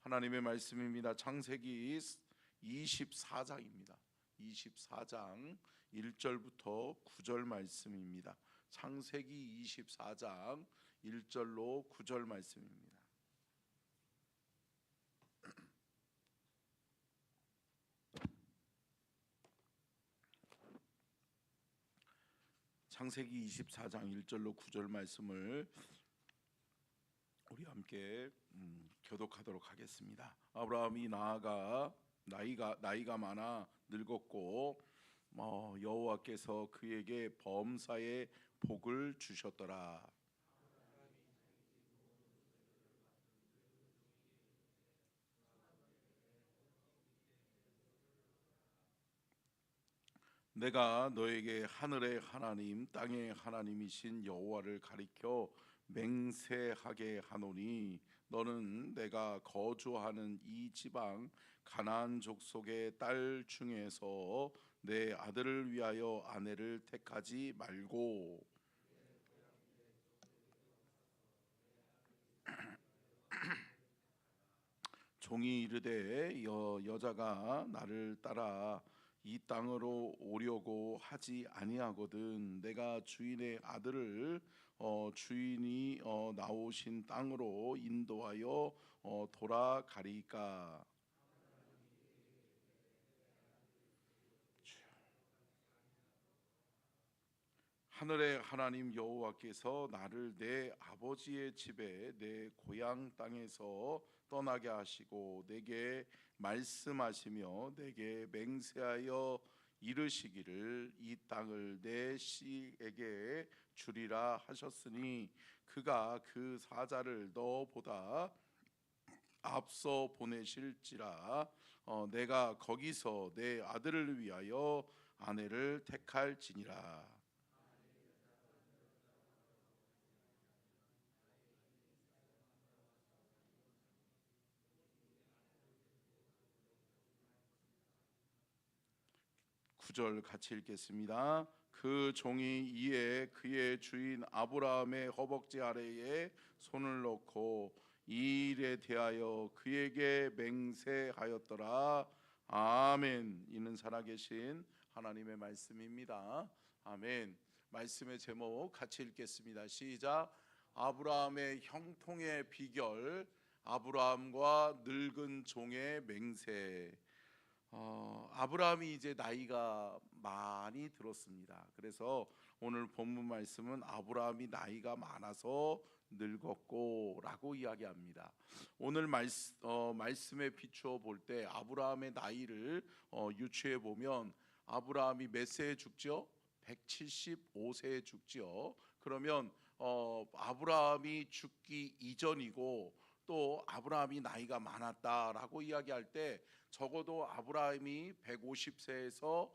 하나님의 말씀입니다. 창세기 24장입니다. 24장 1절부터 9절 말씀입니다. 창세기 24장 1절로 9절 말씀입니다. 창세기 24장 1절로 9절 말씀을 우리 함께 교독하도록 하겠습니다. 아브라함이 나이가 많아 늙었고 여호와께서 그에게 범사의 복을 주셨더라. 내가 너에게 하늘의 하나님 땅의 하나님이신 여호와를 가리켜 맹세하게 하노니 너는 내가 거주하는 이 지방 가나안 족속의 딸 중에서 내 아들을 위하여 아내를 택하지 말고 종이 이르되 여자가 나를 따라 이 땅으로 오려고 하지 아니하거든 내가 주인의 아들을 주인이 나오신 땅으로 인도하여 돌아가리까. 하늘의 하나님 여호와께서 나를 내 아버지의 집에 내 고향 땅에서 떠나게 하시고 내게 말씀하시며 내게 맹세하여 이르시기를 이 땅을 내 씨에게 주리라 하셨으니 그가 그 사자를 너보다 앞서 보내실지라 내가 거기서 내 아들을 위하여 아내를 택할지니라. 구절 같이 읽겠습니다. 그 종이 이에 그의 주인 아브라함의 허벅지 아래에 손을 넣고 이 일에 대하여 그에게 맹세하였더라. 아멘. 이는 살아계신 하나님의 말씀입니다. 아멘. 말씀의 제목 같이 읽겠습니다. 시작. 아브라함의 형통의 비결, 아브라함과 늙은 종의 맹세. 아브라함이 이제 나이가 많이 들었습니다. 그래서 오늘 본문 말씀은 아브라함이 나이가 많아서 늙었고 라고 이야기합니다. 오늘 말씀에 비추어 볼 때 아브라함의 나이를 유추해 보면 아브라함이 몇 세에 죽죠? 175세에 죽죠. 그러면 아브라함이 죽기 이전이고 또 아브라함이 나이가 많았다라고 이야기할 때 적어도 아브라함이 150세에서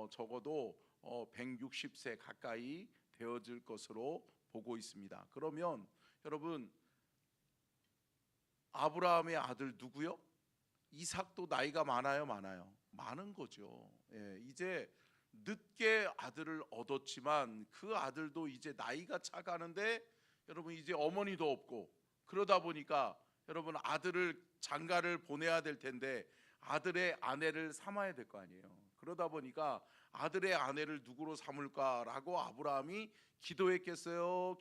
적어도 160세 가까이 되어질 것으로 보고 있습니다. 그러면 여러분 아브라함의 아들 누구요? 이삭도 나이가 많아요, 많아요? 많은 거죠. 이제 늦게 아들을 얻었지만 그 아들도 이제 나이가 차가는데 여러분 이제 어머니도 없고 그러다 보니까 여러분 아들을 장가를 보내야 될 텐데 아들의 아내를 삼아야 될 거 아니에요. 그러다 보니까 아들의 아내를 누구로 삼을까라고 아브라함이 기도했겠어요?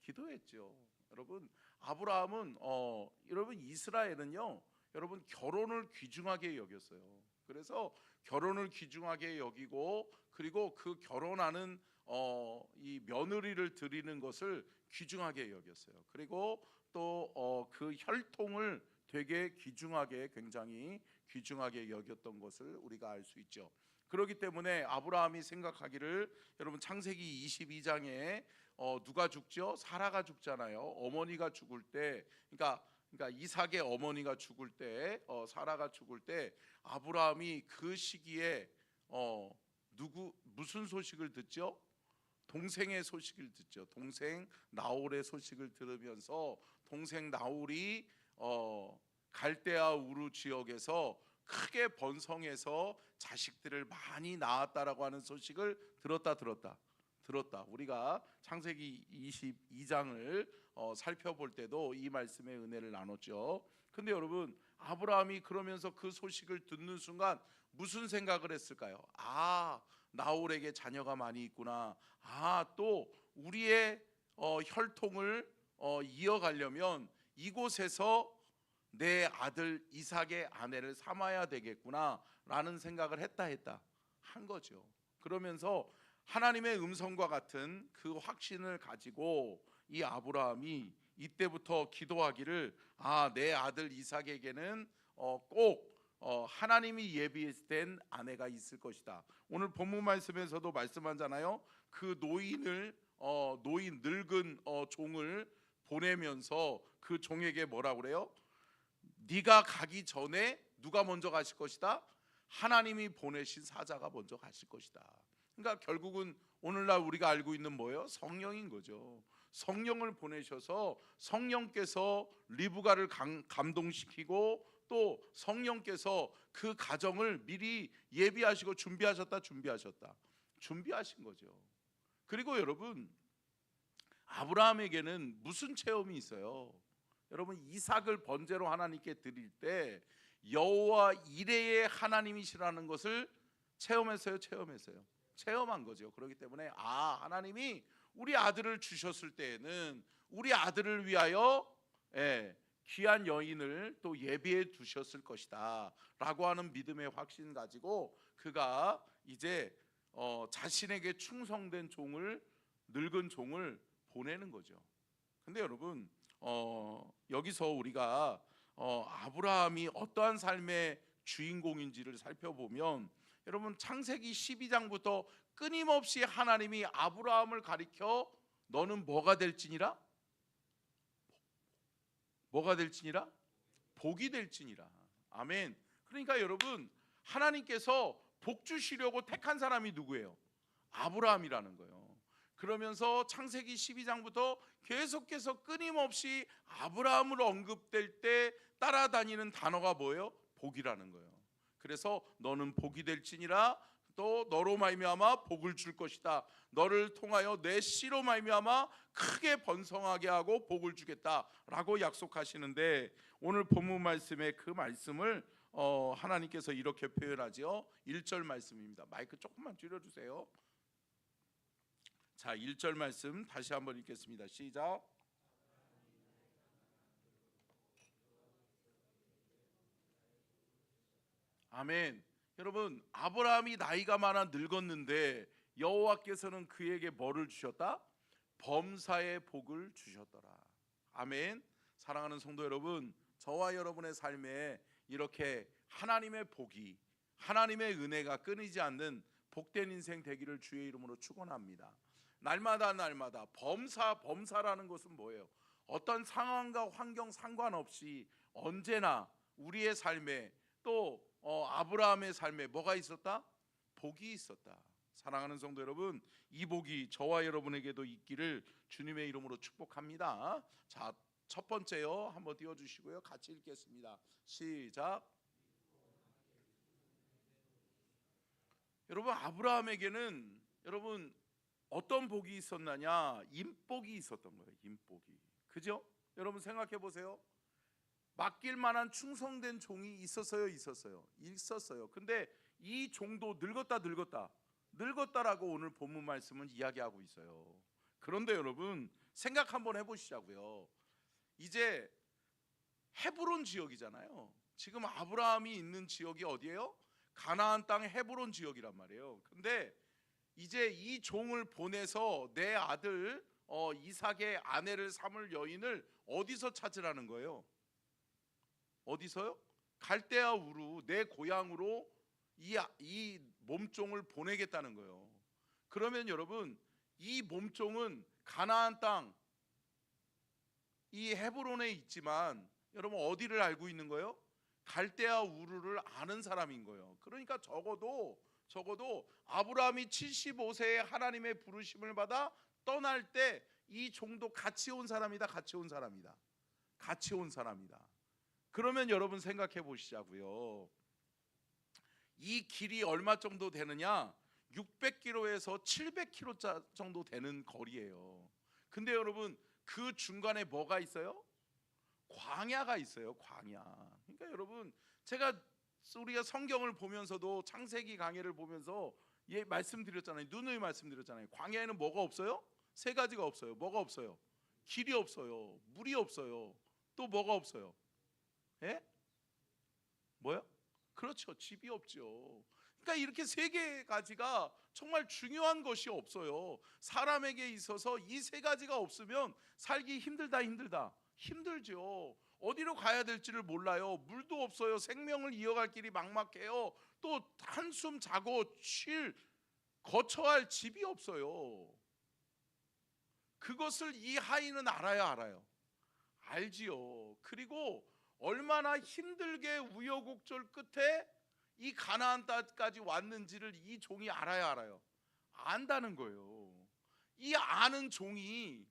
기도했죠. 여러분 아브라함은 여러분 이스라엘은요 여러분 결혼을 귀중하게 여겼어요. 그래서 결혼을 귀중하게 여기고 그리고 그 결혼하는 이 며느리를 드리는 것을 귀중하게 여겼어요. 그리고 또 그 혈통을 되게 귀중하게 굉장히 귀중하게 여겼던 것을 우리가 알 수 있죠. 그렇기 때문에 아브라함이 생각하기를 여러분 창세기 22장에 누가 죽죠? 사라가 죽잖아요. 어머니가 죽을 때 그러니까 이삭의 어머니가 죽을 때 사라가 죽을 때 아브라함이 그 시기에 무슨 소식을 듣죠? 동생의 소식을 듣죠. 동생 나홀의 소식을 들으면서 동생 나홀이 갈대아 우르 지역에서 크게 번성해서 자식들을 많이 낳았다라고 하는 소식을 들었다. 우리가 창세기 22장을 살펴볼 때도 이 말씀의 은혜를 나눴죠. 근데 여러분, 아브라함이 그러면서 그 소식을 듣는 순간 무슨 생각을 했을까요? 아, 나홀에게 자녀가 많이 있구나. 아, 또 우리의 혈통을 이어가려면 이곳에서 내 아들 이삭의 아내를 삼아야 되겠구나 라는 생각을 했다 한 거죠. 그러면서 하나님의 음성과 같은 그 확신을 가지고 이 아브라함이 이때부터 기도하기를, 내 아들 이삭에게는 꼭 하나님이 예비된 아내가 있을 것이다. 오늘 본문 말씀에서도 말씀하잖아요. 그 노인 늙은 종을 보내면서 그 종에게 뭐라 그래요? 네가 가기 전에 누가 먼저 가실 것이다? 하나님이 보내신 사자가 먼저 가실 것이다. 그러니까 결국은 오늘날 우리가 알고 있는 뭐예요? 성령인 거죠. 성령을 보내셔서 성령께서 리브가를 감동시키고 또 성령께서 그 가정을 미리 예비하시고 준비하신 거죠. 그리고 여러분, 아브라함에게는 무슨 체험이 있어요? 여러분, 이삭을 번제로 하나님께 드릴 때 여호와 이레의 하나님이시라는 것을 체험했어요? 체험한 거죠. 그렇기 때문에 하나님이 우리 아들을 주셨을 때에는 우리 아들을 위하여 귀한 여인을 또 예비해 두셨을 것이다 라고 하는 믿음의 확신 가지고 그가 이제 자신에게 충성된 늙은 종을 보내는 거죠. 근데 여러분, 여기서 우리가 아브라함이 어떠한 삶의 주인공인지를 살펴보면, 여러분, 창세기 12장부터 끊임없이 하나님이 아브라함을 가리켜 너는 뭐가 될지니라? 복이 될지니라. 아멘. 그러니까 여러분, 하나님께서 복 주시려고 택한 사람이 누구예요? 아브라함이라는 거예요. 그러면서 창세기 12장부터 계속해서 끊임없이 아브라함을 언급될 때 따라다니는 단어가 뭐예요? 복이라는 거예요. 그래서 너는 복이 될지니라, 또 너로 말미암아 복을 줄 것이다. 너를 통하여 내 씨로 말미암아 크게 번성하게 하고 복을 주겠다라고 약속하시는데, 오늘 본문 말씀에 그 말씀을 하나님께서 이렇게 표현하죠. 1절 말씀입니다. 마이크 조금만 줄여주세요. 자, 1절 말씀 다시 한번 읽겠습니다. 시작. 아멘. 여러분, 아브라함이 나이가 많아 늙었는데 여호와께서는 그에게 뭐를 주셨다? 범사의 복을 주셨더라. 아멘. 사랑하는 성도 여러분, 저와 여러분의 삶에 이렇게 하나님의 복이, 하나님의 은혜가 끊이지 않는 복된 인생 되기를 주의 이름으로 축원합니다. 날마다 범사라는 것은 뭐예요? 어떤 상황과 환경 상관없이 언제나 우리의 삶에 또 아브라함의 삶에 뭐가 있었다? 복이 있었다. 사랑하는 성도 여러분, 이 복이 저와 여러분에게도 있기를 주님의 이름으로 축복합니다. 자, 첫 번째요, 한번 띄워주시고요, 같이 읽겠습니다. 시작. 여러분, 아브라함에게는 여러분 어떤 복이 있었느냐? 인복이 있었던 거예요. 인복이. 그죠? 여러분 생각해 보세요. 맡길 만한 충성된 종이 있었어요? 있었어요. 근데 이 종도 늙었다라고 오늘 본문 말씀은 이야기하고 있어요. 그런데 여러분, 생각 한번 해보시자고요. 이제 헤브론 지역이잖아요. 지금 아브라함이 있는 지역이 어디예요? 가나안 땅 헤브론 지역이란 말이에요. 근데 이제 이 종을 보내서 내 아들 이삭의 아내를 삼을 여인을 어디서 찾으라는 거예요? 어디서요? 갈대아 우르, 내 고향으로 이 몸종을 보내겠다는 거예요. 그러면 여러분, 이 몸종은 가나안 땅 이 헤브론에 있지만 여러분 어디를 알고 있는 거예요? 갈대아 우르를 아는 사람인 거예요. 그러니까 적어도 아브라함이 75세에 하나님의 부르심을 받아 떠날 때 이 종도 같이 온 사람이다. 그러면 여러분 생각해 보시자고요. 이 길이 얼마 정도 되느냐? 600km에서 700km 정도 되는 거리예요. 근데 여러분, 그 중간에 뭐가 있어요? 광야가 있어요. 광야. 그러니까 여러분, 우리가 성경을 보면서도 창세기 강해를 보면서 말씀드렸잖아요. 누누이 말씀드렸잖아요. 광야에는 뭐가 없어요? 세 가지가 없어요. 뭐가 없어요? 길이 없어요. 물이 없어요. 또 뭐가 없어요? 예? 뭐요? 그렇죠. 집이 없죠. 그러니까 이렇게 세 가지가 정말 중요한 것이 없어요. 사람에게 있어서 이 세 가지가 없으면 살기 힘들다. 힘들죠. 어디로 가야 될지를 몰라요. 물도 없어요. 생명을 이어갈 길이 막막해요. 또 한숨 자고 거처할 집이 없어요. 그것을 이 하인은 알아요. 알지요. 그리고 얼마나 힘들게 우여곡절 끝에 이 가나안 땅까지 왔는지를 이 종이 알아요. 안다는 거예요. 이 아는 종이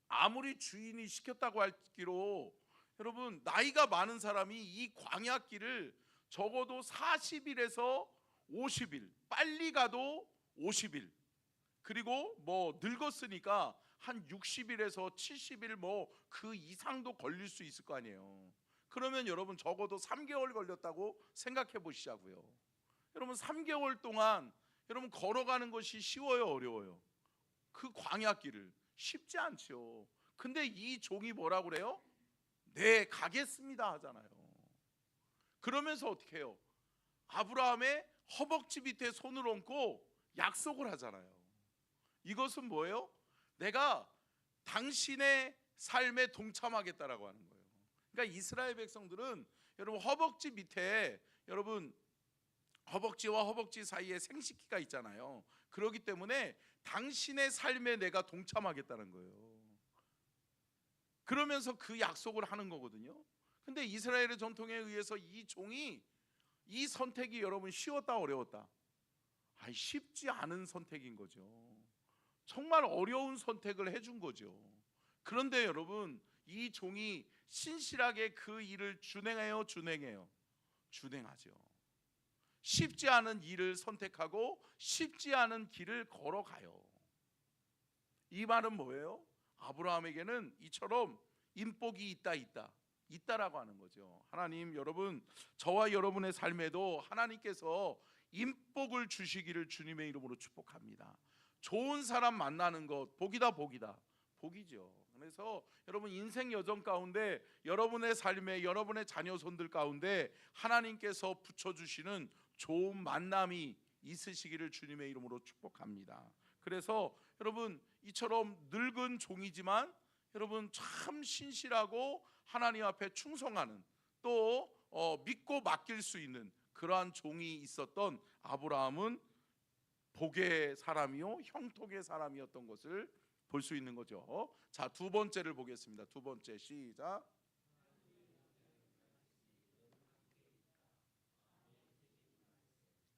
아무리 주인이 시켰다고 할기로, 여러분, 나이가 많은 사람이 이 광야길을 적어도 40일에서 50일, 빨리 가도 50일, 그리고 뭐 늙었으니까 한 60일에서 70일 뭐 그 이상도 걸릴 수 있을 거 아니에요. 그러면 여러분 적어도 3개월 걸렸다고 생각해 보시자고요. 여러분 3개월 동안 여러분 걸어가는 것이 쉬워요, 어려워요? 그 광야길을 쉽지 않죠. 근데 이 종이 뭐라고 그래요? 네, 가겠습니다 하잖아요. 그러면서 어떻게 해요? 아브라함의 허벅지 밑에 손을 얹고 약속을 하잖아요. 이것은 뭐예요? 내가 당신의 삶에 동참하겠다라고 하는 거예요. 그러니까 이스라엘 백성들은 여러분 허벅지 밑에, 여러분 허벅지와 허벅지 사이에 생식기가 있잖아요. 그렇기 때문에 당신의 삶에 내가 동참하겠다는 거예요. 그러면서 그 약속을 하는 거거든요. 근데 이스라엘의 전통에 의해서 이 종이 이 선택이 여러분 쉬웠다 어려웠다? 쉽지 않은 선택인 거죠. 정말 어려운 선택을 해준 거죠. 그런데 여러분 이 종이 신실하게 그 일을 준행하죠. 쉽지 않은 일을 선택하고 쉽지 않은 길을 걸어가요. 이 말은 뭐예요? 아브라함에게는 이처럼 인복이 있다라고 하는 거죠. 하나님, 여러분, 저와 여러분의 삶에도 하나님께서 인복을 주시기를 주님의 이름으로 축복합니다. 좋은 사람 만나는 것 복이죠. 그래서 여러분 인생 여정 가운데, 여러분의 삶에, 여러분의 자녀 손들 가운데 하나님께서 붙여주시는 좋은 만남이 있으시기를 주님의 이름으로 축복합니다. 그래서 여러분 이처럼 늙은 종이지만 여러분 참 신실하고 하나님 앞에 충성하는, 또 믿고 맡길 수 있는 그러한 종이 있었던 아브라함은 복의 사람이요 형통의 사람이었던 것을 볼 수 있는 거죠. 자, 두 번째를 보겠습니다. 두 번째, 시작.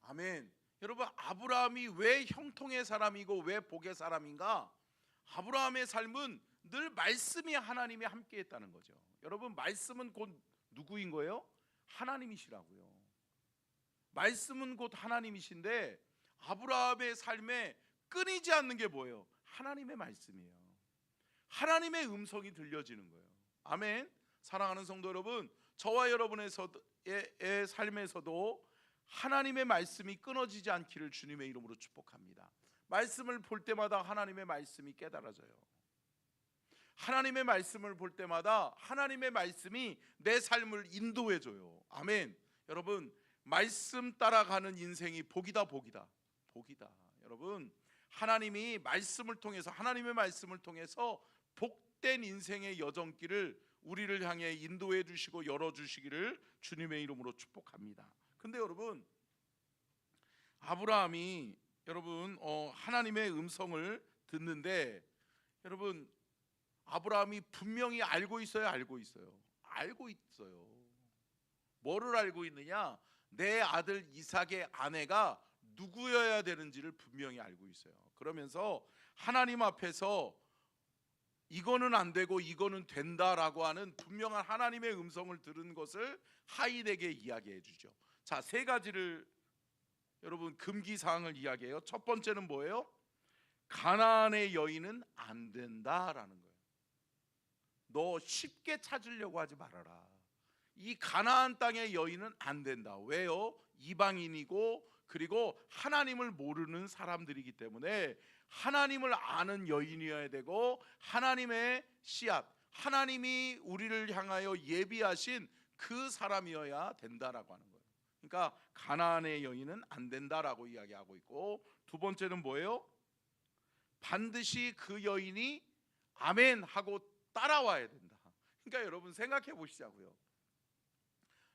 아멘. 여러분 아브라함이 왜 형통의 사람이고 왜 복의 사람인가? 아브라함의 삶은 늘 말씀이 하나님이 함께 했다는 거죠. 여러분 말씀은 곧 누구인 거예요? 하나님이시라고요. 말씀은 곧 하나님이신데 아브라함의 삶에 끊이지 않는 게 뭐예요? 하나님의 말씀이에요. 하나님의 음성이 들려지는 거예요. 아멘. 사랑하는 성도 여러분, 저와 여러분의 삶에서도 하나님의 말씀이 끊어지지 않기를 주님의 이름으로 축복합니다. 말씀을 볼 때마다 하나님의 말씀이 깨달아져요. 하나님의 말씀을 볼 때마다 하나님의 말씀이 내 삶을 인도해줘요. 아멘. 여러분 말씀 따라가는 인생이 복이다. 여러분 하나님이 말씀을 통해서, 하나님의 말씀을 통해서 복된 인생의 여정길을 우리를 향해 인도해 주시고 열어 주시기를 주님의 이름으로 축복합니다. 근데 여러분 아브라함이 여러분 하나님의 음성을 듣는데, 여러분 아브라함이 분명히 알고 있어요. 뭐를 알고 있느냐? 내 아들 이삭의 아내가 누구여야 되는지를 분명히 알고 있어요. 그러면서 하나님 앞에서 이거는 안 되고 이거는 된다라고 하는 분명한 하나님의 음성을 들은 것을 하인에게 이야기해 주죠. 자, 세 가지를 여러분 금기 사항을 이야기해요. 첫 번째는 뭐예요? 가나안의 여인은 안 된다라는 거예요. 너 쉽게 찾으려고 하지 말아라. 이 가나안 땅의 여인은 안 된다. 왜요? 이방인이고 그리고 하나님을 모르는 사람들이기 때문에 하나님을 아는 여인이어야 되고 하나님의 씨앗, 하나님이 우리를 향하여 예비하신 그 사람이어야 된다라고 하는 거예요. 그러니까 가나안의 여인은 안 된다라고 이야기하고 있고, 두 번째는 뭐예요? 반드시 그 여인이 아멘 하고 따라와야 된다. 그러니까 여러분 생각해 보시자고요.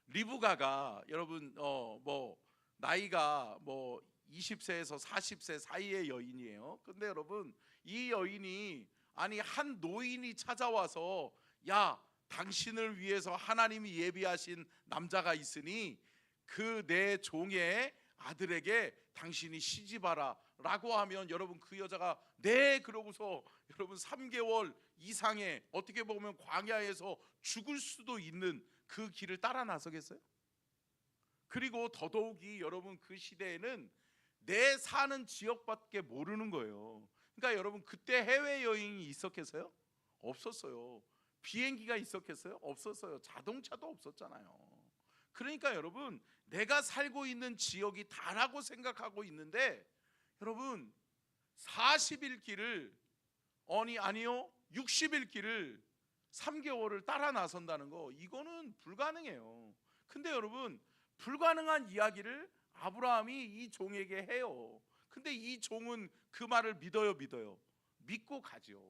리브가가 여러분 뭐 나이가 뭐 20세에서 40세 사이의 여인이에요. 근데 여러분 이 여인이 아니 한 노인이 찾아와서 야 당신을 위해서 하나님이 예비하신 남자가 있으니 그 내 종의 아들에게 당신이 시집하라 라고 하면 여러분 그 여자가 네 그러고서 여러분 3개월 이상의 어떻게 보면 광야에서 죽을 수도 있는 그 길을 따라 나서겠어요? 그리고 더더욱이 여러분 그 시대에는 내 사는 지역밖에 모르는 거예요. 그러니까 여러분 그때 해외여행이 있었겠어요? 없었어요. 비행기가 있었겠어요? 없었어요. 자동차도 없었잖아요. 그러니까 여러분 내가 살고 있는 지역이 다라고 생각하고 있는데 여러분 40일 길을 아니요 60일 길을 3개월을 따라 나선다는 거 이거는 불가능해요. 근데 여러분 불가능한 이야기를 아브라함이 이 종에게 해요. 근데 이 종은 그 말을 믿어요? 믿고 가죠.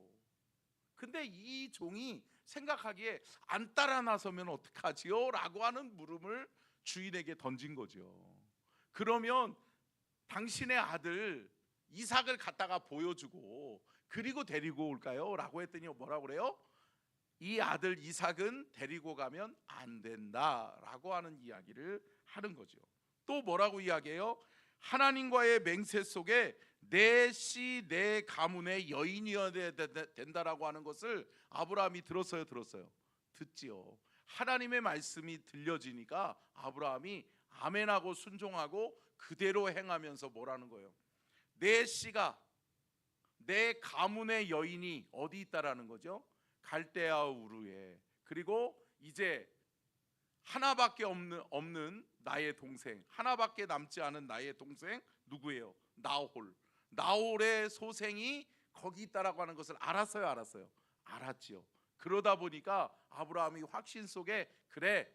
근데 이 종이 생각하기에 안 따라 나서면 어떡하지요? 라고 하는 물음을 주인에게 던진 거죠. 그러면 당신의 아들 이삭을 갖다가 보여주고 그리고 데리고 올까요? 라고 했더니 뭐라고 그래요? 이 아들 이삭은 데리고 가면 안 된다 라고 하는 이야기를 하는 거죠. 또 뭐라고 이야기해요? 하나님과의 맹세 속에 내 씨 내 가문의 여인이어야 된다라고 하는 것을 아브라함이 들었어요? 듣지요. 하나님의 말씀이 들려지니까 아브라함이 아멘하고 순종하고 그대로 행하면서 뭐라는 거예요? 내 씨가 내 가문의 여인이 어디 있다라는 거죠? 갈대아 우르에. 그리고 이제 하나밖에 없는 나의 동생, 하나밖에 남지 않은 나의 동생 누구예요? 나홀의 소생이 거기 있다라고 하는 것을 알았어요? 알았지요. 그러다 보니까 아브라함이 확신 속에 그래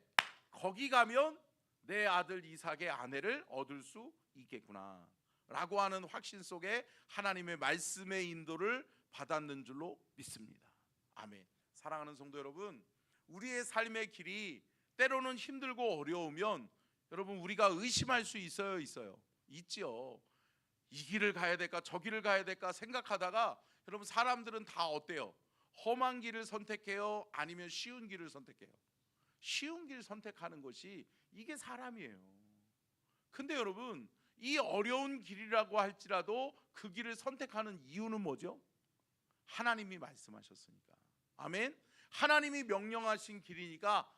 거기 가면 내 아들 이삭의 아내를 얻을 수 있겠구나 라고 하는 확신 속에 하나님의 말씀의 인도를 받았는 줄로 믿습니다. 아멘. 사랑하는 성도 여러분, 우리의 삶의 길이 때로는 힘들고 어려우면 여러분 우리가 의심할 수 있어요? 있지요. 이 길을 가야 될까 저 길을 가야 될까 생각하다가 여러분 사람들은 다 어때요? 험한 길을 선택해요? 아니면 쉬운 길을 선택해요? 쉬운 길 선택하는 것이 이게 사람이에요. 근데 여러분 이 어려운 길이라고 할지라도 그 길을 선택하는 이유는 뭐죠? 하나님이 말씀하셨으니까. 아멘. 하나님이 명령하신 길이니까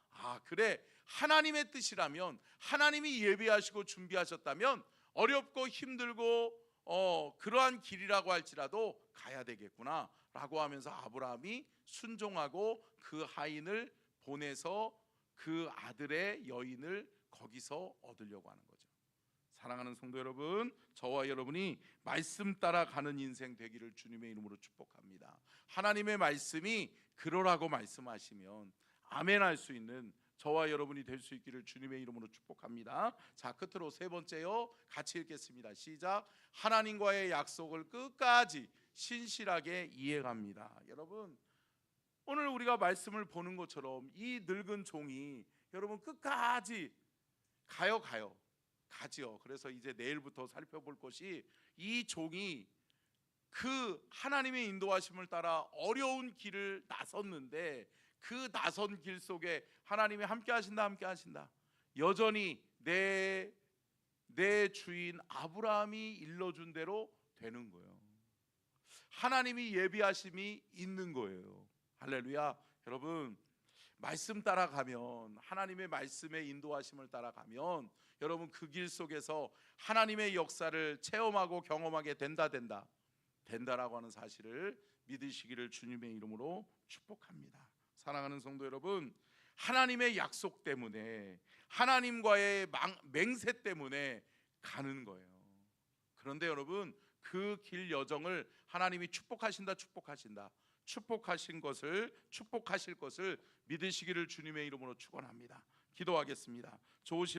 그래 하나님의 뜻이라면 하나님이 예비하시고 준비하셨다면 어렵고 힘들고 그러한 길이라고 할지라도 가야 되겠구나 라고 하면서 아브라함이 순종하고 그 하인을 보내서 그 아들의 여인을 거기서 얻으려고 하는 거죠. 사랑하는 성도 여러분, 저와 여러분이 말씀 따라 가는 인생 되기를 주님의 이름으로 축복합니다. 하나님의 말씀이 그러라고 말씀하시면 아멘할 수 있는 저와 여러분이 될 수 있기를 주님의 이름으로 축복합니다. 자, 끝으로 세 번째요. 같이 읽겠습니다. 시작. 하나님과의 약속을 끝까지 신실하게 이해갑니다. 여러분, 오늘 우리가 말씀을 보는 것처럼 이 늙은 종이 여러분 끝까지 가지요. 그래서 이제 내일부터 살펴볼 것이 이 종이 그 하나님의 인도하심을 따라 어려운 길을 나섰는데 그 나선 길 속에 하나님이 함께 하신다. 여전히 내 주인 아브라함이 일러준 대로 되는 거예요. 하나님이 예비하심이 있는 거예요. 할렐루야. 여러분 말씀 따라가면 하나님의 말씀의 인도하심을 따라가면 여러분 그 길 속에서 하나님의 역사를 체험하고 경험하게 된다라고 하는 사실을 믿으시기를 주님의 이름으로 축복합니다. 사랑하는 성도 여러분, 하나님의 약속 때문에, 하나님과의 맹세 때문에 가는 거예요. 그런데 여러분, 그 길 여정을 하나님이 축복하신다, 축복하실 것을 믿으시기를 주님의 이름으로 축원합니다. 기도하겠습니다. 좋으신